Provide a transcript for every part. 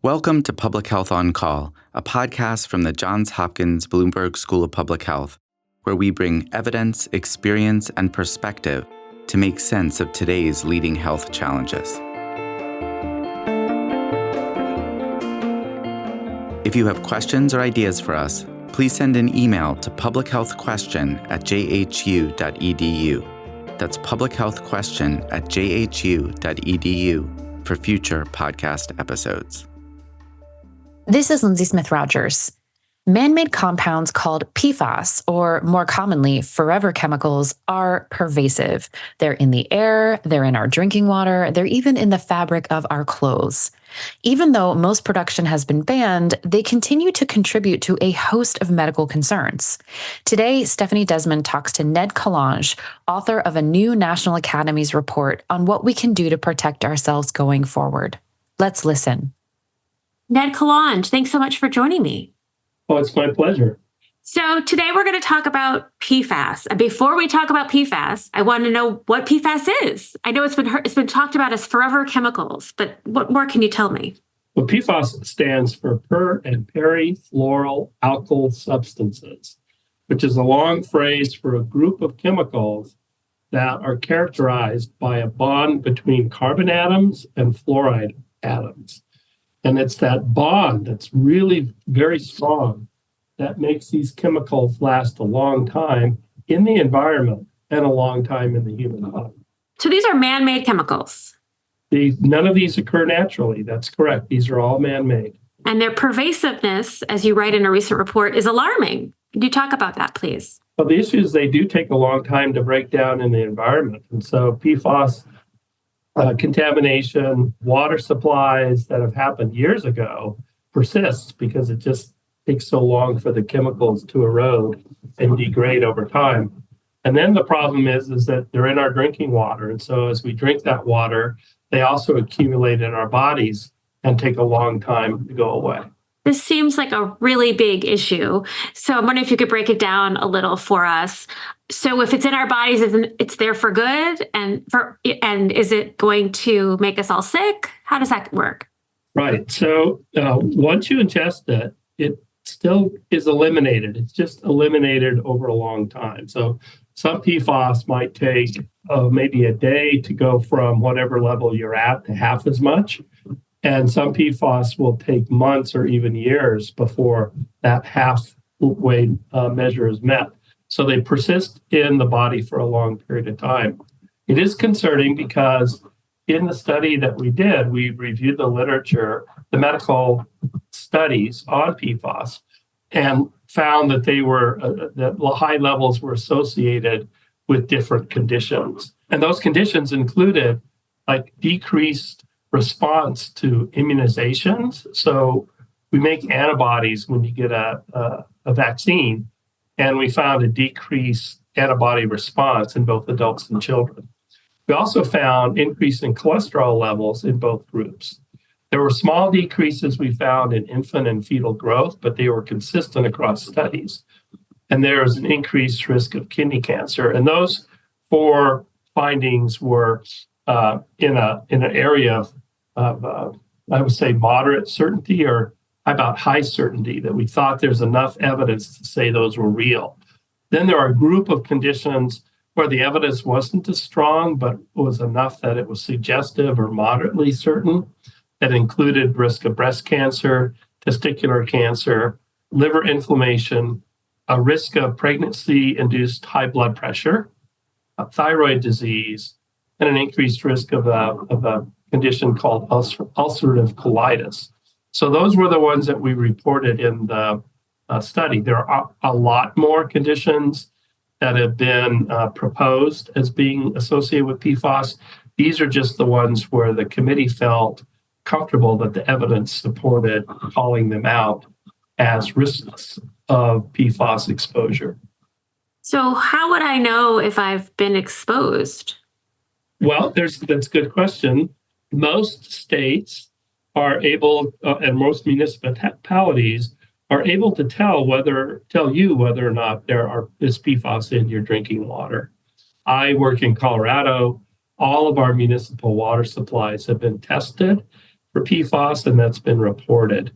Welcome to Public Health on Call, a podcast from the Johns Hopkins Bloomberg School of Public Health, where we bring evidence, experience, and perspective to make sense of today's leading health challenges. If you have questions or ideas for us, please send an email to publichealthquestion@jhu.edu. That's publichealthquestion@jhu.edu for future podcast episodes. This is Lindsay Smith-Rogers. Man-made compounds called PFAS, or more commonly, forever chemicals, are pervasive. They're in the air, they're in our drinking water, they're even in the fabric of our clothes. Even though most production has been banned, they continue to contribute to a host of medical concerns. Today, Stephanie Desmond talks to Ned Kalange, author of a new National Academies report on what we can do to protect ourselves going forward. Let's listen. Ned Kalange, thanks so much for joining me. Oh, it's my pleasure. So today we're going to talk about PFAS. And before we talk about PFAS, I want to know what PFAS is. I know it's been talked about as forever chemicals, but what more can you tell me? Well, PFAS stands for per and perifluoroalkyl substances, which is a long phrase for a group of chemicals that are characterized by a bond between carbon atoms and fluoride atoms. And it's that bond that's really very strong that makes these chemicals last a long time in the environment and a long time in the human body. So these are man-made chemicals. None of these occur naturally. That's correct. These are all man-made. And their pervasiveness, as you write in a recent report, is alarming. Could you talk about that, please? Well, the issue is they do take a long time to break down in the environment. And so PFAS contamination, water supplies that have happened years ago persists because it just takes so long for the chemicals to erode and degrade over time. And then the problem is that they're in our drinking water. And so as we drink that water, they also accumulate in our bodies and take a long time to go away. This seems like a really big issue. So I'm wondering if you could break it down a little for us. So if it's in our bodies, it's there for good, and is it going to make us all sick? How does that work? Right. So once you ingest it, it still is eliminated. It's just eliminated over a long time. So some PFAS might take maybe a day to go from whatever level you're at to half as much. And some PFAS will take months or even years before that halfway measure is met. So they persist in the body for a long period of time. It is concerning because in the study that we did, we reviewed the literature, the medical studies on PFAS, and found that that high levels were associated with different conditions. And those conditions included like decreased response to immunizations. So we make antibodies when you get a vaccine, and we found a decreased antibody response in both adults and children. We also found increase in cholesterol levels in both groups. There were small decreases we found in infant and fetal growth, but they were consistent across studies. And there was an increased risk of kidney cancer. And those four findings were in an area of I would say moderate certainty, or about high certainty, that we thought there's enough evidence to say those were real. Then there are a group of conditions where the evidence wasn't as strong, but was enough that it was suggestive or moderately certain. That included risk of breast cancer, testicular cancer, liver inflammation, a risk of pregnancy-induced high blood pressure, thyroid disease, and an increased risk of a condition called ulcerative colitis. So those were the ones that we reported in the study. There are a lot more conditions that have been proposed as being associated with PFAS. These are just the ones where the committee felt comfortable that the evidence supported calling them out as risks of PFAS exposure. So how would I know if I've been exposed? Well, that's a good question. Most states are able, and most municipalities are able to tell you whether or not there is PFAS in your drinking water. I work in Colorado. All of our municipal water supplies have been tested for PFAS, and that's been reported.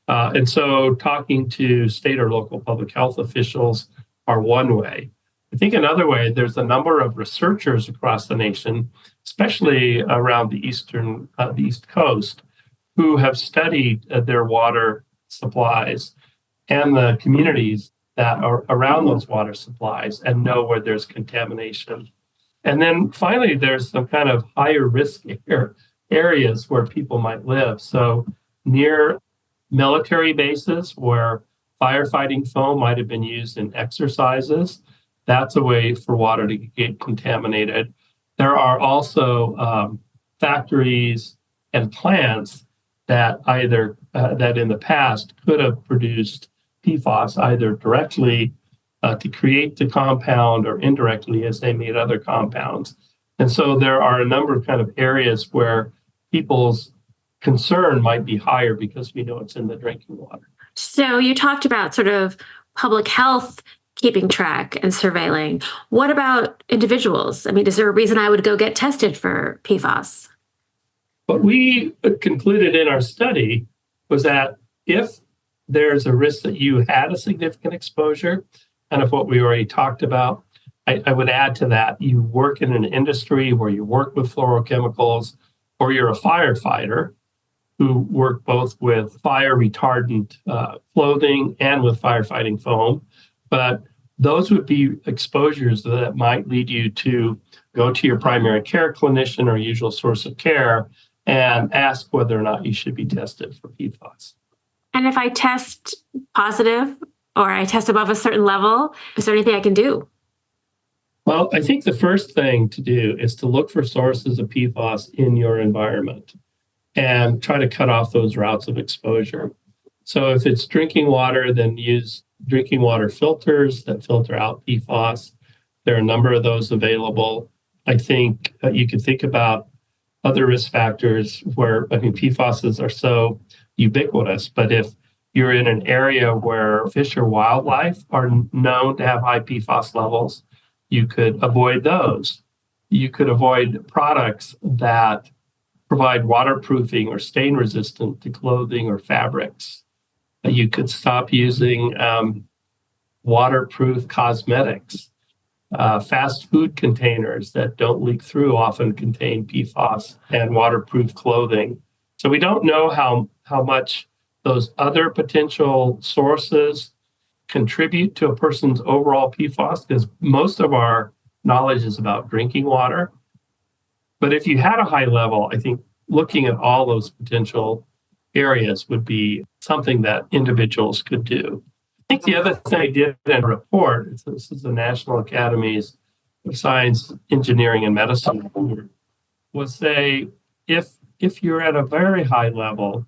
And so talking to state or local public health officials are one way. I think another way, there's a number of researchers across the nation, especially around the East Coast, who have studied their water supplies and the communities that are around those water supplies and know where there's contamination. And then finally, there's some kind of higher risk areas where people might live. So near military bases where firefighting foam might have been used in exercises, that's a way for water to get contaminated. There are also factories and plants that that in the past could have produced PFAS either directly to create the compound or indirectly as they made other compounds. And so there are a number of kind of areas where people's concern might be higher because we know it's in the drinking water. So you talked about sort of public health keeping track and surveilling. What about individuals? I mean, is there a reason I would go get tested for PFAS? What we concluded in our study was that if there's a risk that you had a significant exposure, and of what we already talked about, I would add to that, you work in an industry where you work with fluorochemicals, or you're a firefighter who work both with fire retardant clothing and with firefighting foam. But those would be exposures that might lead you to go to your primary care clinician or usual source of care and ask whether or not you should be tested for PFAS. And if I test positive or I test above a certain level, is there anything I can do? Well, I think the first thing to do is to look for sources of PFAS in your environment and try to cut off those routes of exposure. So if it's drinking water, then use drinking water filters that filter out PFAS. There are a number of those available. I think you could think about other risk factors where, PFAS are so ubiquitous, but if you're in an area where fish or wildlife are known to have high PFAS levels, you could avoid those. You could avoid products that provide waterproofing or stain resistant to clothing or fabrics. You could stop using waterproof cosmetics. Fast food containers that don't leak through often contain PFAS, and waterproof clothing. So we don't know how much those other potential sources contribute to a person's overall PFAS, because most of our knowledge is about drinking water. But if you had a high level, I think looking at all those potential areas would be something that individuals could do. I think the other thing I did in a report, this is the National Academies of Science, Engineering, and Medicine, was say, if you're at a very high level,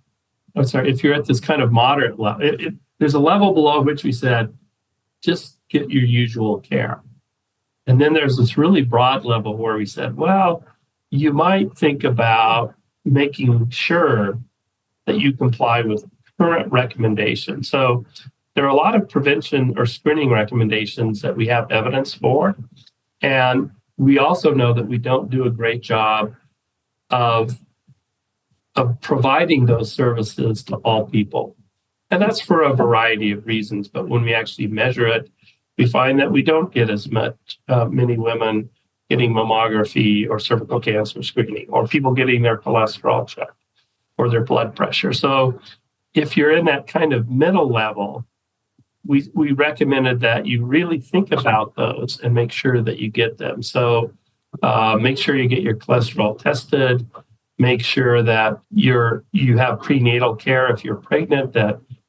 if you're at this kind of moderate level, there's a level below which we said, just get your usual care. And then there's this really broad level where we said, well, you might think about making sure that you comply with current recommendations. So there are a lot of prevention or screening recommendations that we have evidence for. And we also know that we don't do a great job of providing those services to all people. And that's for a variety of reasons. But when we actually measure it, we find that we don't get as many women getting mammography or cervical cancer screening, or people getting their cholesterol checked or their blood pressure. So if you're in that kind of middle level, we recommended that you really think about those and make sure that you get them. So make sure you get your cholesterol tested. Make sure that you have prenatal care if you're pregnant,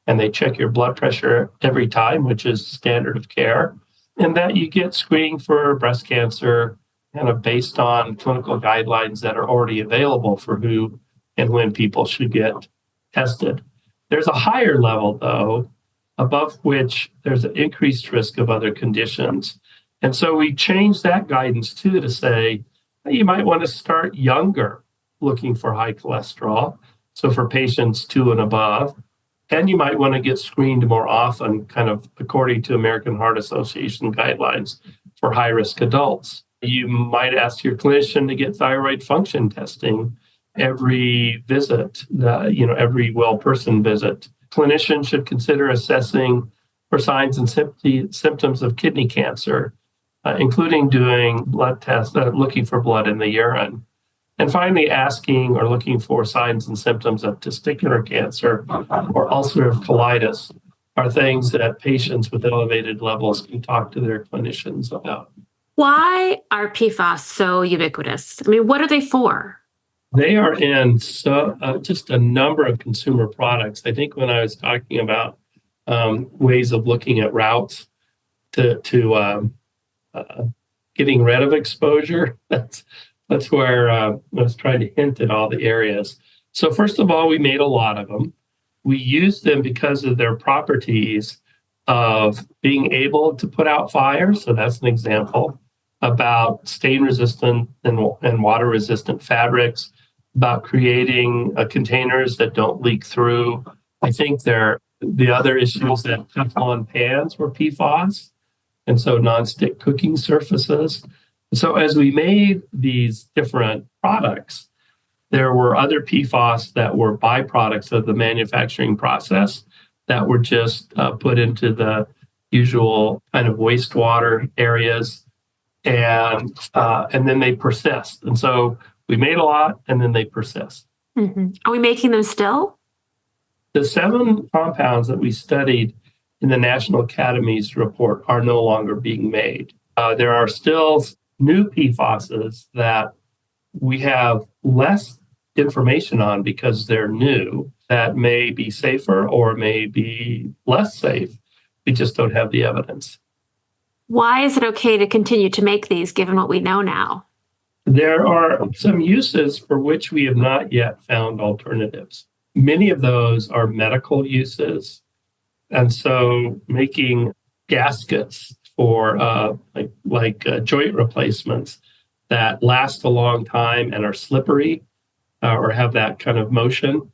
and they check your blood pressure every time, which is standard of care, and that you get screening for breast cancer kind of based on clinical guidelines that are already available for who and when people should get tested. There's a higher level, though, above which there's an increased risk of other conditions. And so we changed that guidance too to say, hey, you might want to start younger looking for high cholesterol. So for patients 2 and above, and you might want to get screened more often, kind of according to American Heart Association guidelines for high-risk adults. You might ask your clinician to get thyroid function testing every visit, every well person visit. Clinicians should consider assessing for signs and symptoms of kidney cancer, including doing blood tests, looking for blood in the urine. And finally, asking or looking for signs and symptoms of testicular cancer or ulcerative colitis are things that patients with elevated levels can talk to their clinicians about. Why are PFAS so ubiquitous? I mean, what are they for? They are in just a number of consumer products. I think when I was talking about ways of looking at routes to getting rid of exposure, that's where I was trying to hint at all the areas. So first of all, we made a lot of them. We used them because of their properties of being able to put out fires. So that's an example about stain resistant and water resistant fabrics, about creating containers that don't leak through. I think the other issue is that Teflon pans were PFAS, and so nonstick cooking surfaces. So as we made these different products, there were other PFAS that were byproducts of the manufacturing process that were just put into the usual kind of wastewater areas, and then they persist. And so we made a lot, and then they persist. Mm-hmm. Are we making them still? The 7 compounds that we studied in the National Academy's report are no longer being made. There are still new PFASs that we have less information on because they're new, that may be safer or may be less safe. We just don't have the evidence. Why is it okay to continue to make these given what we know now? There are some uses for which we have not yet found alternatives. Many of those are medical uses. And so making gaskets for joint replacements that last a long time and are slippery or have that kind of motion,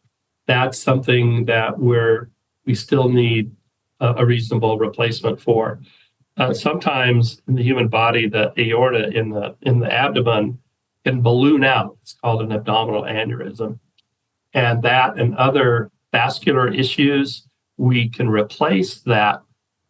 that's something that we still need a reasonable replacement for. Sometimes in the human body, the aorta in the abdomen can balloon out. It's called an abdominal aneurysm. And that and other vascular issues, we can replace that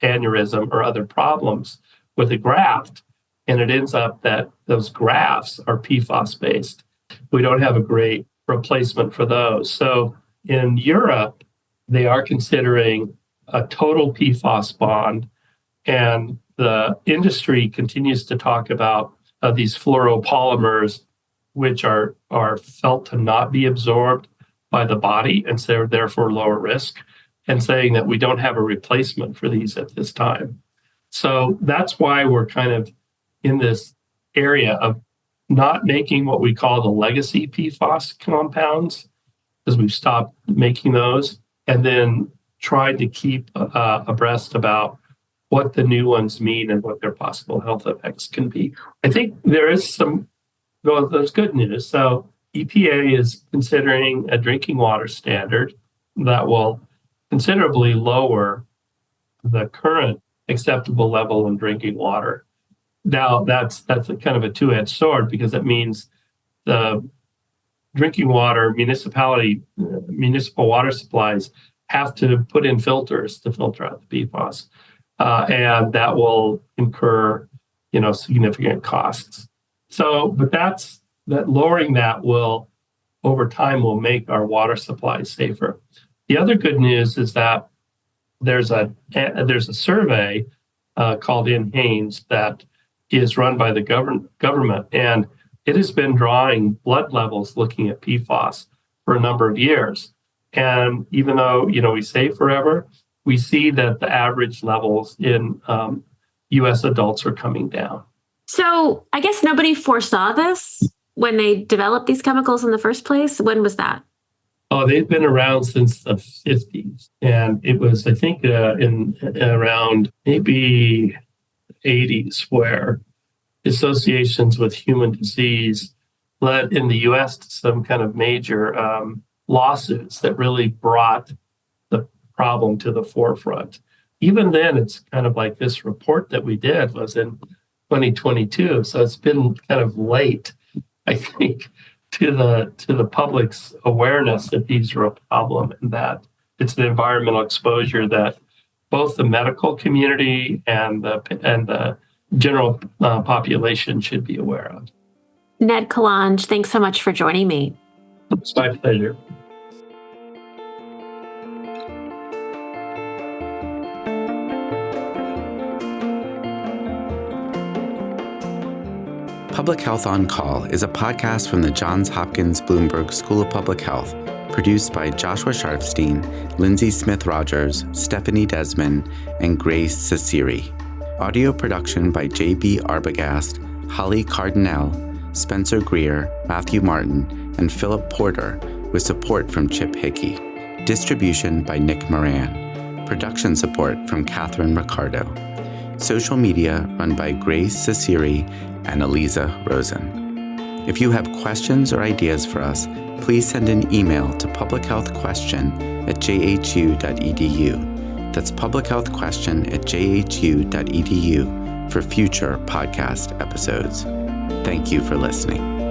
aneurysm or other problems with a graft. And it ends up that those grafts are PFAS based. We don't have a great replacement for those. So in Europe, they are considering a total PFAS bond. And the industry continues to talk about these fluoropolymers, which are felt to not be absorbed by the body, and so they're therefore lower risk, and saying that we don't have a replacement for these at this time. So that's why we're kind of in this area of not making what we call the legacy PFAS compounds, because we've stopped making those, and then tried to keep abreast about what the new ones mean and what their possible health effects can be. I think there is there's good news. So EPA is considering a drinking water standard that will considerably lower the current acceptable level in drinking water. Now, that's a kind of a two-edged sword, because it means the drinking water municipal water supplies have to put in filters to filter out the PFAS. And that will incur, significant costs. So, but that lowering that will, over time, will make our water supply safer. The other good news is that there's a survey called NHANES that is run by the government, and it has been drawing blood levels looking at PFAS for a number of years. And even though we say forever, we see that the average levels in U.S. adults are coming down. So I guess nobody foresaw this when they developed these chemicals in the first place. When was that? Oh, they've been around since the 50s. And it was, I think, in around maybe 80s where associations with human disease led in the U.S. to some kind of major lawsuits that really brought the problem to the forefront. Even then, it's kind of like this report that we did was in 2022. So it's been kind of late, I think, to the public's awareness that these are a problem, and that it's the environmental exposure that both the medical community and the general population should be aware of. Ned Kalange, thanks so much for joining me. It's my pleasure. Public Health on Call is a podcast from the Johns Hopkins Bloomberg School of Public Health, produced by Joshua Sharfstein, Lindsay Smith-Rogers, Stephanie Desmond, and Grace Ceciri. Audio production by J.B. Arbogast, Holly Cardinale, Spencer Greer, Matthew Martin, and Philip Porter, with support from Chip Hickey. Distribution by Nick Moran. Production support from Catherine Ricardo. Social media run by Grace Ceciri and Eliza Rosen. If you have questions or ideas for us, please send an email to publichealthquestion@jhu.edu. That's publichealthquestion@jhu.edu for future podcast episodes. Thank you for listening.